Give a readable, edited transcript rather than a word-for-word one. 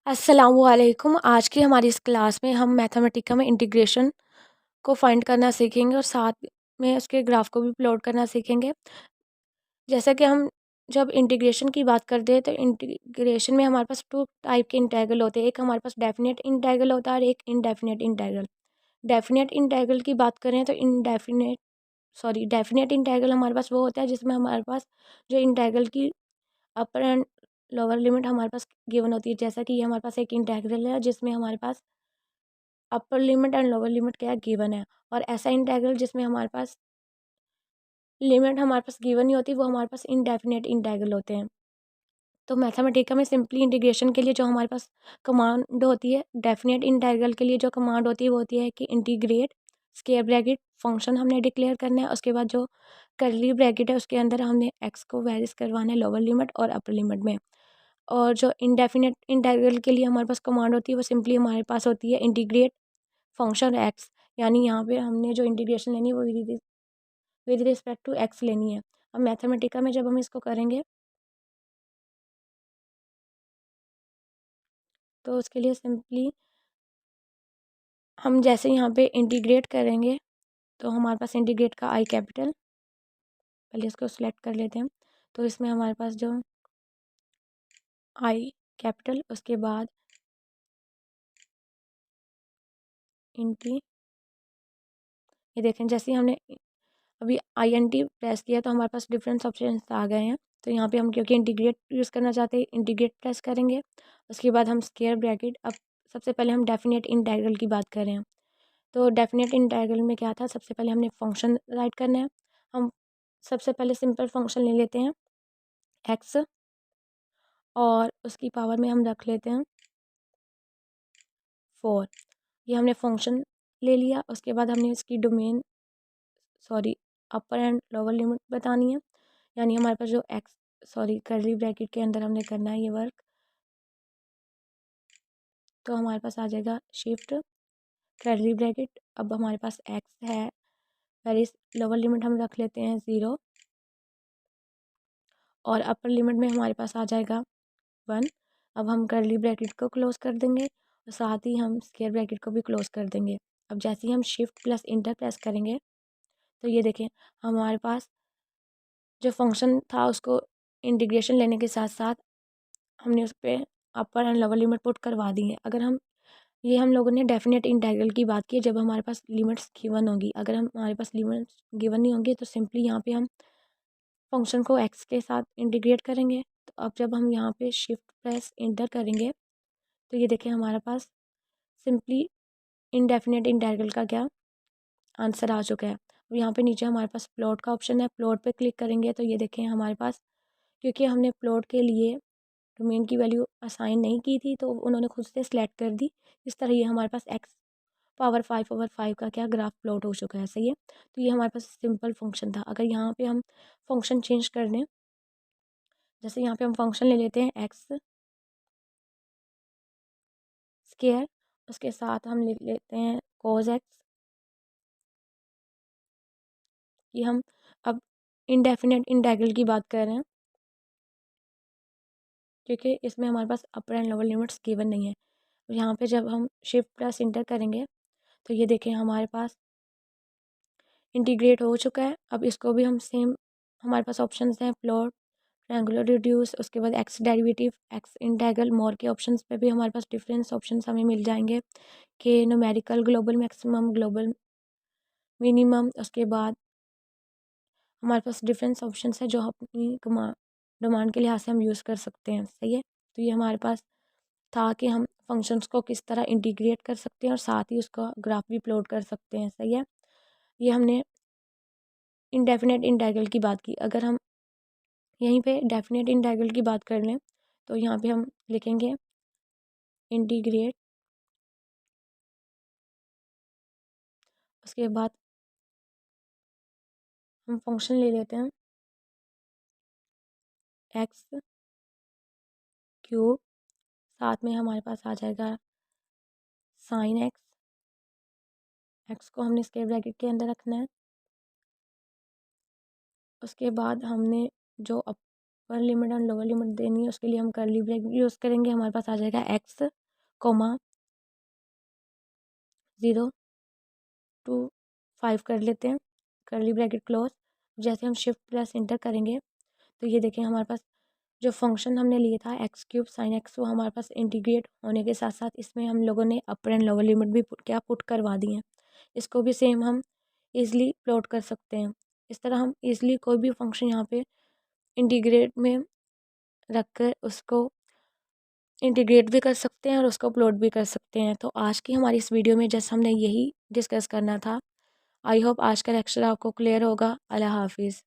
अस्सलामुअलैकुम। आज की हमारी इस क्लास में हम मैथमेटिका में इंटीग्रेशन को फाइंड करना सीखेंगे और साथ में उसके ग्राफ को भी प्लॉट करना सीखेंगे। जैसा कि हम जब इंटीग्रेशन की बात करते हैं तो इंटीग्रेशन में हमारे पास 2 टाइप के इंटीग्रल होते हैं। एक हमारे पास डेफिनेट इंटीग्रल होता है और एक इनडेफिनेट इंटीग्रल। डेफिनेट इंटीग्रल की बात करें तो डेफिनेट इंटीग्रल हमारे पास वो होता है जिसमें हमारे पास जो इंटीग्रल की अपर एंड लोअर लिमिट हमारे पास गिवन होती है। जैसा कि ये हमारे पास एक इंटीग्रल है जिसमें हमारे पास upper limit and lower limit क्या गिवन है, और ऐसा इंटीग्रल जिसमें हमारे पास लिमिट हमारे पास गिवन नहीं होती, वो हमारे पास इनडेफिनेट इंटीग्रल होते हैं। तो मैथमेटिका में सिंपली इंटीग्रेशन के लिए जो हमारे पास कमांड होती है, डेफिनेट इंटीग्रल के लिए जो कमांड होती है वो होती है कि इंटीग्रेट स्क्वायर ब्रैकेट फंक्शन हमने डिक्लेयर करना है। उसके बाद जो कर्ली ब्रैकेट है उसके अंदर हमने एक्स को वेरीज करवाना है लोअर लिमिट और अपर लिमिट में। और जो इनडेफिनेट इंटीग्रल के लिए हमारे पास कमांड होती है वो सिंपली हमारे पास होती है इंटीग्रेट फंक्शन एक्स। यानी यहाँ पे हमने जो इंटीग्रेशन लेनी है वो विद रिस्पेक्ट टू एक्स लेनी है। अब मैथमेटिका में जब हम इसको करेंगे तो उसके लिए सिंपली हम जैसे यहाँ पे इंटीग्रेट करेंगे तो हमारे पास इंटीग्रेट का आई कैपिटल, पहले इसको सिलेक्ट कर लेते हैं। तो इसमें हमारे पास जो आई कैपिटल, उसके बाद इंटी, ये देखें जैसे ही हमने अभी आई एन टी प्रेस किया तो हमारे पास डिफरेंट ऑप्शन आ गए हैं। तो यहाँ पे हम क्योंकि इंटीग्रेट यूज़ करना चाहते हैं इंटीग्रेट प्रेस करेंगे। उसके बाद हम स्क्वायर ब्रैकेट, अब सबसे पहले हम डेफिनेट इंटीग्रल की बात करें तो डेफिनेट इंटीग्रल में क्या था, सबसे पहले हमने फंक्शन राइट करना है। हम सबसे पहले सिंपल फंक्शन ले लेते हैं एक्स, और उसकी पावर में हम रख लेते हैं 4। ये हमने फंक्शन ले लिया। उसके बाद हमने इसकी domain upper and lower limit बतानी है। यानी हमारे पास जो कर्ली ब्रैकेट के अंदर हमने करना है ये वर्क। तो हमारे पास आ जाएगा शिफ्ट कर्ली ब्रैकेट, अब हमारे पास एक्स है, वेरी लोअर लिमिट हम रख लेते हैं 0, और अपर लिमिट में हमारे पास आ जाएगा 1। अब हम कर्ली ब्रैकेट को क्लोज कर देंगे और साथ ही हम स्क्वायर ब्रैकेट को भी क्लोज कर देंगे। अब जैसे ही हम शिफ्ट प्लस इंटर प्रेस करेंगे तो ये देखें हमारे पास जो फंक्शन था उसको इंटीग्रेशन लेने के साथ साथ हमने उस पर अपर एंड लोअर लिमिट पुट करवा दी है। अगर हम लोगों ने डेफिनेट इंटीग्रल की बात की जब हमारे पास लिमिट्स गिवन होगी। अगर हमारे पास लिमिट्स गिवन नहीं होंगी तो सिंपली यहाँ पे हम फंक्शन को एक्स के साथ इंटीग्रेट करेंगे। तो अब जब हम यहाँ पे शिफ्ट प्रेस इंटर करेंगे तो ये देखें हमारे पास सिंपली इनडेफिनेट इंटीग्रल का क्या आंसर आ चुका है। अब यहाँ पे नीचे हमारे पास प्लॉट का ऑप्शन है, प्लॉट पे क्लिक करेंगे तो ये देखें हमारे पास, क्योंकि हमने प्लॉट के लिए डोमेन की वैल्यू असाइन नहीं की थी तो उन्होंने खुद से सिलेक्ट कर दी। इस तरह ये हमारे पास एक्स पावर 5/5 का क्या ग्राफ प्लॉट हो चुका है। सही है। तो ये हमारे पास सिंपल फंक्शन था। अगर यहाँ पे हम फंक्शन चेंज कर दें, जैसे यहाँ पे हम फंक्शन ले लेते हैं एक्स स्क्वायर, उसके साथ हम लिख लेते हैं कोस एक्स। ये हम अब इनडेफिनेट इंटीग्रल की बात कर रहे हैं क्योंकि इसमें हमारे पास अपर एंड लोअर लिमिट्स गिवन नहीं है। यहाँ पे जब हम शिफ्ट प्लस इंटर करेंगे तो ये देखें हमारे पास इंटीग्रेट हो चुका है। अब इसको भी हम सेम, हमारे पास ऑप्शंस हैं प्लॉट, ट्रायंगुलर रिड्यूस, उसके बाद एक्स डेरिवेटिव, एक्स इंटीग्रल, मोर के ऑप्शंस पे भी हमारे पास डिफरेंस ऑप्शंस हमें मिल जाएंगे कि numerical, global maximum, global minimum. उसके बाद हमारे पास डिफरेंस ऑप्शंस है जो अपनी डिमांड के लिहाज से हम यूज़ कर सकते हैं। सही है। तो ये हमारे पास था कि हम फंक्शंस को किस तरह इंटीग्रेट कर सकते हैं और साथ ही उसका ग्राफ भी प्लॉट कर सकते हैं। सही है। ये हमने इनडेफिनेट इंटीग्रल की बात की। अगर हम यहीं पे डेफिनेट इंटीग्रल की बात कर लें तो यहाँ पे हम लिखेंगे इंटीग्रेट, उसके बाद हम फंक्शन ले लेते हैं एक्स क्यूब, साथ में हमारे पास आ जाएगा साइन एक्स। एक्स को हमने स्क्वायर ब्रैकेट के अंदर रखना है। उसके बाद हमने जो अपर लिमिट और लोअर लिमिट देनी है, उसके लिए हम कर्ली ब्रैकेट यूज़ करेंगे। हमारे पास आ जाएगा x, 0 to 5 कर लेते हैं, कर्ली ब्रैकेट क्लोज। जैसे हम शिफ्ट प्लस इंटर करेंगे तो ये देखें हमारे पास जो फंक्शन हमने लिया था x³ sin x, वो हमारे पास इंटीग्रेट होने के साथ साथ इसमें हम लोगों ने अपर एंड लोअर लिमिट भी पुट करवा दी हैं। इसको भी सेम हम ईज़िली प्लॉट कर सकते हैं। इस तरह हम ईज़िली कोई भी फंक्शन यहाँ पे इंटीग्रेट में रख कर उसको इंटीग्रेट भी कर सकते हैं और उसको प्लॉट भी कर सकते हैं। तो आज की हमारी इस वीडियो में जस्ट हमने यही डिस्कस करना था। आई होप आज का लेक्चर आपको क्लियर होगा। अल्लाह हाफिज़।